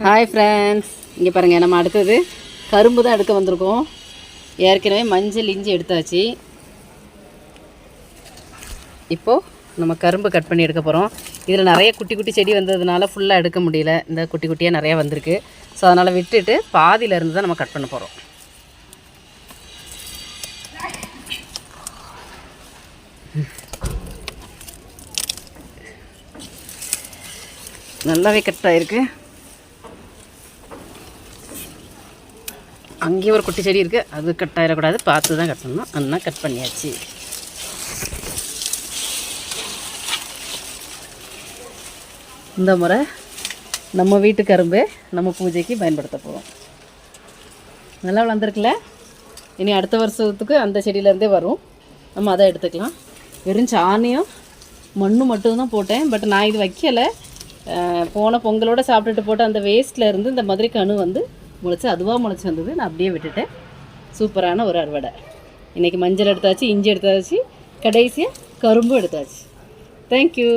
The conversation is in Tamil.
ஹாய் ஃப்ரெண்ட்ஸ், இங்கே பாருங்கள், நம்ம அடுத்தது கரும்பு தான் எடுக்க வந்திருக்கோம். ஏற்கனவே மஞ்சள் இஞ்சி எடுத்தாச்சு. இப்போது நம்ம கரும்பு கட் பண்ணி எடுக்க போகிறோம். இதில் நிறைய குட்டி குட்டி செடி வந்ததுனால ஃபுல்லாக எடுக்க முடியல. இந்த குட்டி குட்டியாக நிறையா வந்திருக்கு. ஸோ அதனால் விட்டுட்டு பாதியிலேருந்து தான் நம்ம கட் பண்ண போகிறோம். நல்லாவே கட் ஆகிருக்கு. அங்கேயும் ஒரு குட்டி செடி இருக்குது, அது கட் ஆகிடக்கூடாது, பார்த்து தான் கட் பண்ணணும். அதனால் கட் பண்ணியாச்சு. இந்த முறை நம்ம வீட்டு கரும்பு நம்ம பூஜைக்கு பயன்படுத்த போகிறோம். நல்லா வளர்ந்துருக்குல்ல. இனி அடுத்த வருஷத்துக்கு அந்த செடியிலேருந்தே வரும், நம்ம அதை எடுத்துக்கலாம். வெறும் சாணியும் மண்ணும் மட்டும்தான் போட்டேன். பட் நான் இது வைக்கலை. போன பொங்கலோடு சாப்பிட்டுட்டு போட்டு அந்த வேஸ்ட்டில் இருந்து இந்த மாதிரி கணு வந்து முளைச்சி அதுவாக முளைச்சி வந்தது. நான் அப்படியே விட்டுட்டேன். சூப்பரான ஒரு அறுவடை. இன்றைக்கி மஞ்சள் எடுத்தாச்சு, இஞ்சி எடுத்தாச்சு, கடைசியாக கரும்பு எடுத்தாச்சு. தேங்க்யூ.